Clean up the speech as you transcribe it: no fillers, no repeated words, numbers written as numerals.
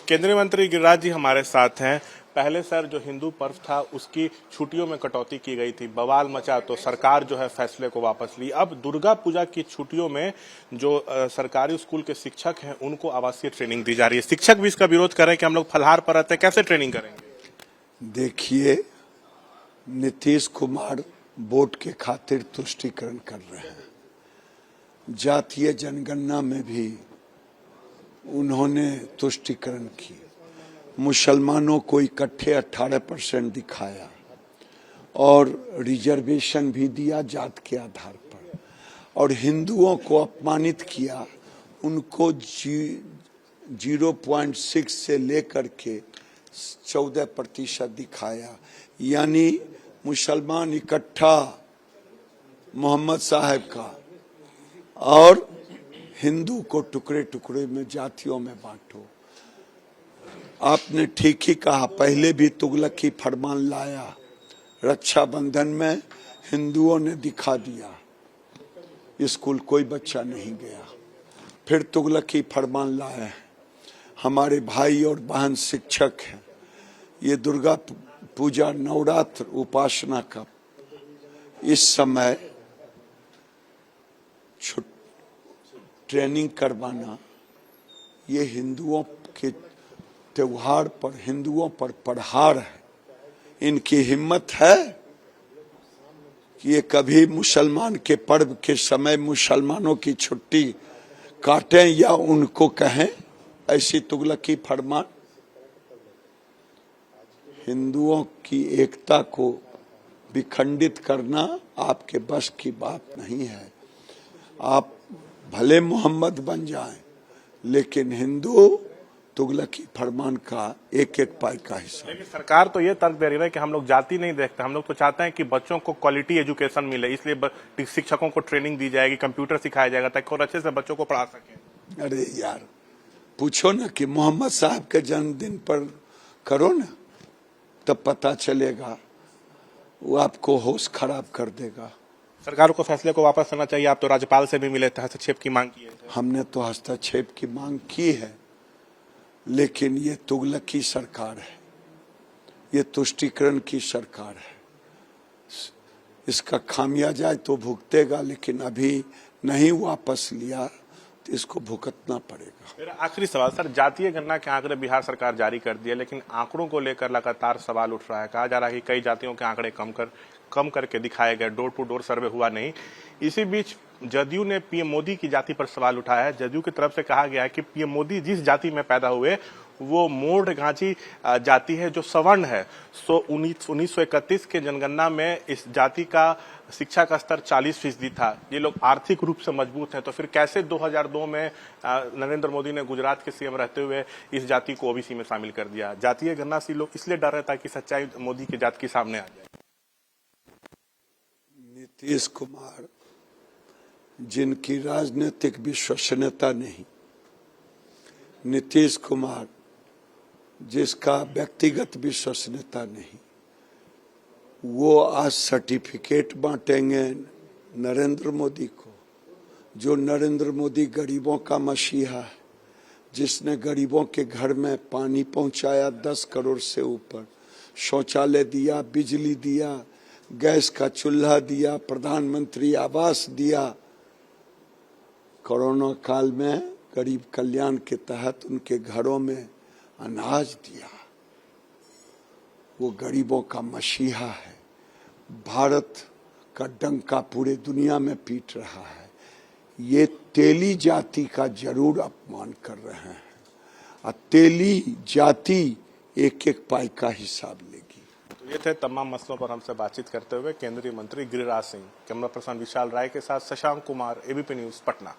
केंद्रीय मंत्री गिरिराज जी हमारे साथ हैं। पहले सर जो हिंदू पर्व था उसकी छुट्टियों में कटौती की गई थी, बवाल मचा तो सरकार जो है फैसले को वापस ली। अब दुर्गा पूजा की छुट्टियों में जो सरकारी स्कूल के शिक्षक हैं उनको आवासीय ट्रेनिंग दी जा रही है। शिक्षक भी इसका विरोध कर रहे हैं कि हम लोग फलाहार पर रहते हैं, कैसे ट्रेनिंग करेंगे। देखिए, नीतीश कुमार वोट के खातिर तुष्टीकरण कर रहे हैं। जातीय जनगणना में भी उन्होंने तुष्टीकरण की, मुसलमानों को इकट्ठे 18% दिखाया और रिजर्वेशन भी दिया जात के आधार पर, और हिंदुओं को अपमानित किया। उनको 0.6 से लेकर के 14% दिखाया, यानी मुसलमान इकट्ठा मोहम्मद साहब का और हिंदू को टुकड़े टुकड़े में जातियों में बांटो। आपने ठीक ही कहा, पहले भी तुगलकी फरमान लाया, रक्षाबंधन में हिंदुओं ने दिखा दिया, स्कूल कोई बच्चा नहीं गया। फिर तुगलकी फरमान लाया है। हमारे भाई और बहन शिक्षक हैं। ये दुर्गा पूजा नवरात्र उपासना का इस समय ट्रेनिंग करवाना, ये हिंदुओं के त्योहार पर, हिंदुओं पर प्रहार है। इनकी हिम्मत है कि ये कभी मुसलमान के पर्व के समय मुसलमानों की छुट्टी काटें या उनको कहें ऐसी तुगलकी फरमान। हिंदुओं की एकता को विखंडित करना आपके बस की बात नहीं है। आप भले मोहम्मद बन जाएं, लेकिन हिंदू तुगलकी फरमान का एक एक पाई का हिस्सा। लेकिन सरकार तो ये तर्क दे रही है कि हम लोग जाति नहीं देखते, हम लोग तो चाहते हैं कि बच्चों को क्वालिटी एजुकेशन मिले, इसलिए शिक्षकों को ट्रेनिंग दी जाएगी, कंप्यूटर सिखाया जाएगा ताकि और अच्छे से बच्चों को पढ़ा सकें। अरे यार, पूछो ना कि मोहम्मद साहब के जन्मदिन पर करो ना, तब पता चलेगा। वो आपको होश खराब कर देगा। सरकार को फैसले को वापस लेना चाहिए। आप तो राज्यपाल से भी मिले थे, हस्तक्षेप की मांग की है। हमने तो हस्तक्षेप की मांग की है, लेकिन ये तुगलकी सरकार है, ये तुष्टीकरण की सरकार है। इसका खामियाजा तो भुगतेगा, लेकिन अभी नहीं वापस लिया तो इसको भुगतना पड़ेगा। मेरा आखिरी सवाल सर, जातीय गणना के आंकड़े बिहार सरकार जारी कर दिए, लेकिन आंकड़ों को लेकर लगातार सवाल उठ रहा है। कहा जा रहा है कि कई जातियों के आंकड़े कम करके दिखाए गए, डोर टू डोर सर्वे हुआ नहीं। इसी बीच जदयू ने पीएम मोदी की जाति पर सवाल उठाया है। जदयू की तरफ से कहा गया है कि पीएम मोदी जिस जाति में पैदा हुए वो मोड़ गांची जाति है जो सवर्ण है। 1931 के जनगणना में इस जाति का शिक्षा का स्तर 40% था। ये लोग आर्थिक रूप से मजबूत हैं, तो फिर कैसे 2002 में नरेंद्र मोदी ने गुजरात के सीएम रहते हुए इस जाति को ओबीसी में शामिल कर दिया। जातीय गणना से लोग इसलिए डर रहे था कि सच्चाई मोदी की जाति के सामने आ जाए। नीतीश कुमार, जिनकी राजनीतिक विश्वसनीयता नहीं, नीतीश कुमार जिसका व्यक्तिगत विश्वसनीयता नहीं, वो आज सर्टिफिकेट बांटेंगे नरेंद्र मोदी को। जो नरेंद्र मोदी गरीबों का मसीहा है, जिसने गरीबों के घर में पानी पहुंचाया 10 करोड़ से ऊपर, शौचालय दिया, बिजली दिया, गैस का चूल्हा दिया, प्रधानमंत्री आवास दिया। कोरोना काल में गरीब कल्याण के तहत उनके घरों में अनाज दिया। वो गरीबों का मसीहा है। भारत का डंका पूरे दुनिया में पीट रहा है। ये तेली जाति का जरूर अपमान कर रहे हैं, और तेली जाति एक एक पाई का हिसाब लेगी। तो ये थे तमाम मसलों पर हमसे बातचीत करते हुए केंद्रीय मंत्री गिरिराज सिंह। कैमरा पर्सन विशाल राय के साथ शशांक कुमार, एबीपी न्यूज, पटना।